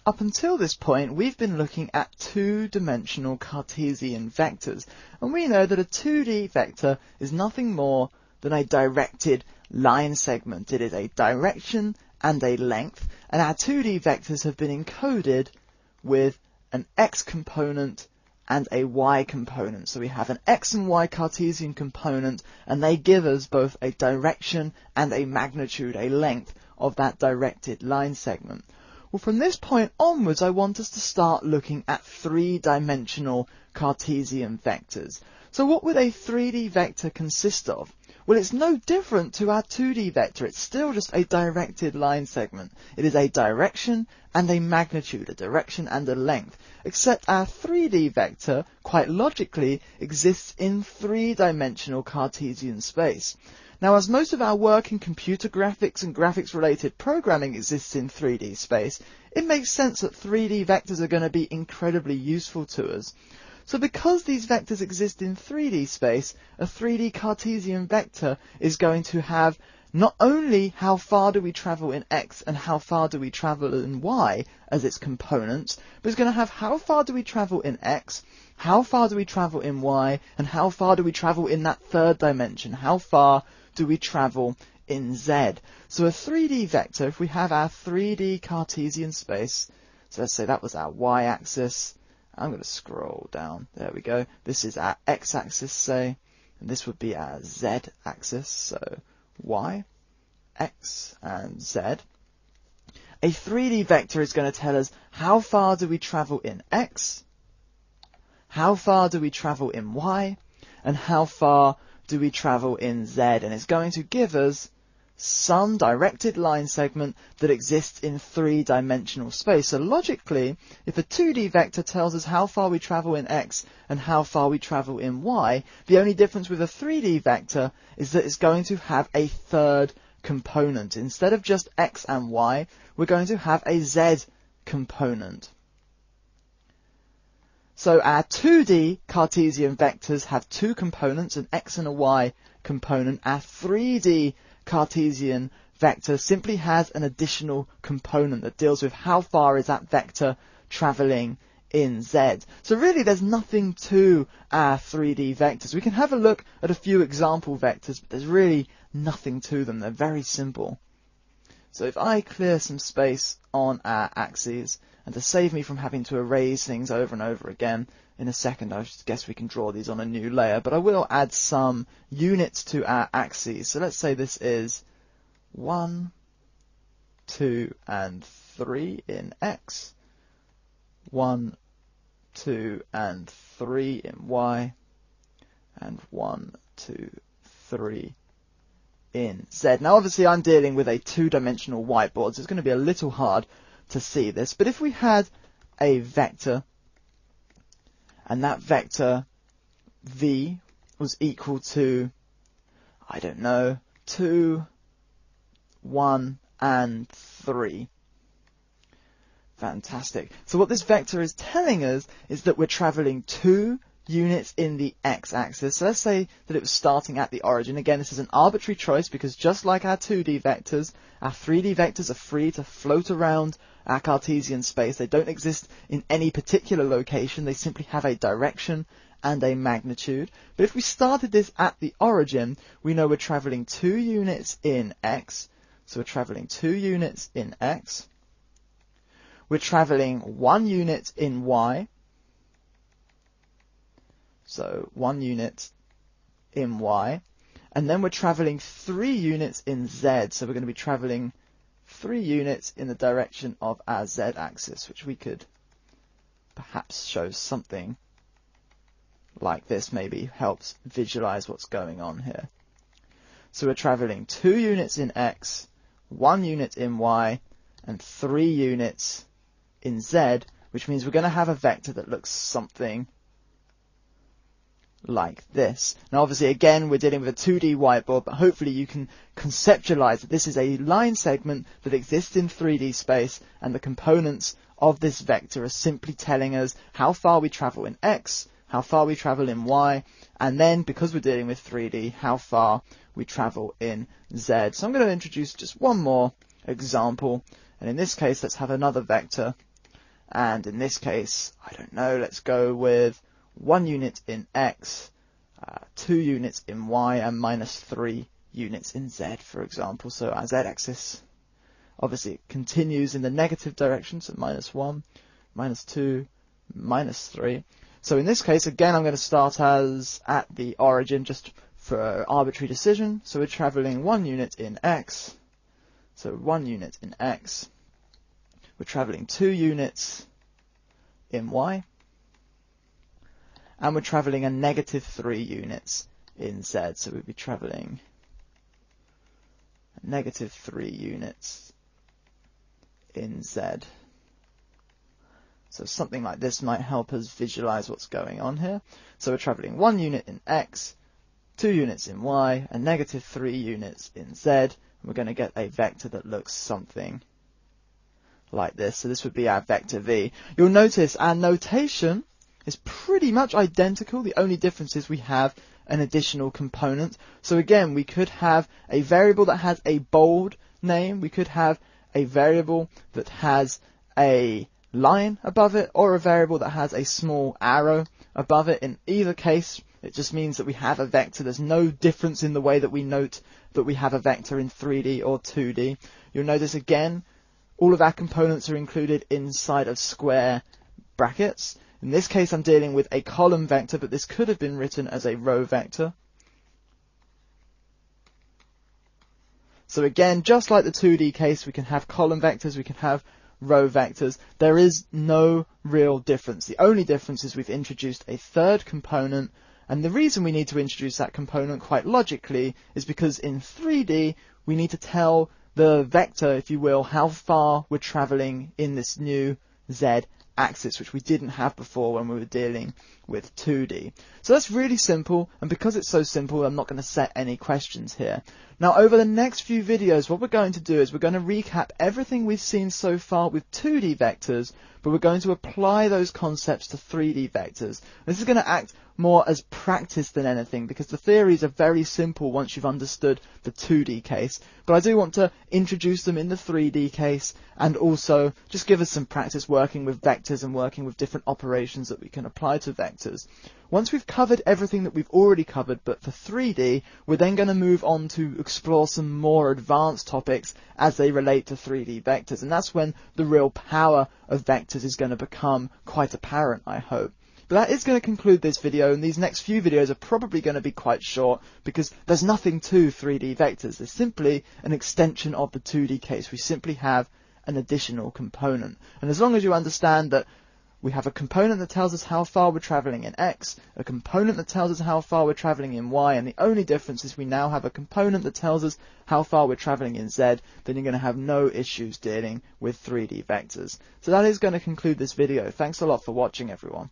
Up until this point, we've been looking at two-dimensional Cartesian vectors, and we know that a 2D vector is nothing more than a directed line segment. It is a direction and a length, and our 2D vectors have been encoded with an x component and a y component. So we have an x and y Cartesian component, and they give us both a direction and a magnitude, a length of that directed line segment. Well, from this point onwards, I want us to start looking at three-dimensional Cartesian vectors. So what would a 3D vector consist of? Well, it's no different to our 2D vector. It's still just a directed line segment. It is a direction and a magnitude, a direction and a length, except our 3D vector, quite logically, exists in three-dimensional Cartesian space. Now, as most of our work in computer graphics and graphics-related programming exists in 3D space, it makes sense that 3D vectors are going to be incredibly useful to us. So because these vectors exist in 3D space, a 3D Cartesian vector is going to have not only how far do we travel in x and how far do we travel in y as its components, but it's going to have how far do we travel in x, how far do we travel in y, and how far do we travel in that third dimension, how far do we travel in z. So a 3D vector, if we have our 3D Cartesian space, so let's say that was our y-axis, I'm going to scroll down, there we go, this is our x-axis, say, and this would be our z-axis, so y, x, and z. A 3D vector is going to tell us how far do we travel in x, how far do we travel in y, and how far do we travel in z, and it's going to give us some directed line segment that exists in three-dimensional space. So logically, if a 2D vector tells us how far we travel in x and how far we travel in y, the only difference with a 3D vector is that it's going to have a third component. Instead of just x and y, we're going to have a z component. So our 2D Cartesian vectors have two components, an x and a y component. Our 3D Cartesian vector simply has an additional component that deals with how far is that vector travelling in z. So really there's nothing to our 3D vectors. We can have a look at a few example vectors, but there's really nothing to them. They're very simple. So if I clear some space on our axes, and to save me from having to erase things over and over again, in a second I guess we can draw these on a new layer, but I will add some units to our axes. So let's say this is 1, 2, and 3 in x, 1, 2, and 3 in y, and 1, 2, 3 in z. Now obviously I'm dealing with a two-dimensional whiteboard, so it's going to be a little hard to see this, but if we had a vector and that vector v was equal to, I don't know, 2, 1, and 3. Fantastic. So what this vector is telling us is that we're travelling 2 units in the x-axis. So let's say that it was starting at the origin. Again, this is an arbitrary choice because just like our 2D vectors, our 3D vectors are free to float around our Cartesian space. They don't exist in any particular location. They simply have a direction and a magnitude. But if we started this at the origin, we know we're travelling 2 units in x. So we're travelling 2 units in x. We're travelling 1 unit in y. So 1 unit in y. And then we're travelling 3 units in z. So we're going to be travelling 3 units in the direction of our z-axis, which we could perhaps show something like this, maybe helps visualize what's going on here. So we're travelling 2 units in x, 1 unit in y, and 3 units in z, which means we're going to have a vector that looks something like this. Now obviously again we're dealing with a 2D whiteboard, but hopefully you can conceptualize that this is a line segment that exists in 3D space, and the components of this vector are simply telling us how far we travel in x, how far we travel in y, and then because we're dealing with 3D, how far we travel in z. So I'm going to introduce just one more example, and in this case let's have another vector And in this case, I don't know, let's go with 1 unit in x, 2 units in y, and minus 3 units in z, for example. So our z-axis, obviously, it continues in the negative direction, so minus 1, minus 2, minus 3. So in this case, again, I'm going to start as at the origin, just for arbitrary decision. So we're travelling 1 unit in x, so 1 unit in x. We're travelling 2 units in y, and we're travelling a negative 3 units in z. So we'd be travelling negative 3 units in z. So something like this might help us visualize what's going on here. So we're travelling 1 unit in x, 2 units in y, and negative 3 units in z. And we're going to get a vector that looks something like this. So this would be our vector v. You'll notice our notation is pretty much identical. The only difference is we have an additional component. So again, we could have a variable that has a bold name. We could have a variable that has a line above it, or a variable that has a small arrow above it. In either case, it just means that we have a vector. There's no difference in the way that we note that we have a vector in 3D or 2D. You'll notice again, all of our components are included inside of square brackets. In this case, I'm dealing with a column vector, but this could have been written as a row vector. So again, just like the 2D case, we can have column vectors, we can have row vectors. There is no real difference. The only difference is we've introduced a third component, and the reason we need to introduce that component quite logically is because in 3D we need to tell the vector, if you will, how far we're travelling in this new z axis, which we didn't have before when we were dealing with 2D. So that's really simple, and because it's so simple, I'm not going to set any questions here. Now, over the next few videos, what we're going to do is we're going to recap everything we've seen so far with 2D vectors, but we're going to apply those concepts to 3D vectors. This is going to act more as practice than anything, because the theories are very simple once you've understood the 2D case. But I do want to introduce them in the 3D case, and also just give us some practice working with vectors and working with different operations that we can apply to vectors. Once we've covered everything that we've already covered, but for 3D, we're then going to move on to explore some more advanced topics as they relate to 3D vectors. And that's when the real power of vectors is going to become quite apparent, I hope. But that is going to conclude this video, and these next few videos are probably going to be quite short because there's nothing to 3D vectors. They're simply an extension of the 2D case. We simply have an additional component. And as long as you understand that we have a component that tells us how far we're travelling in x, a component that tells us how far we're travelling in y, and the only difference is we now have a component that tells us how far we're travelling in z, then you're going to have no issues dealing with 3D vectors. So that is going to conclude this video. Thanks a lot for watching, everyone.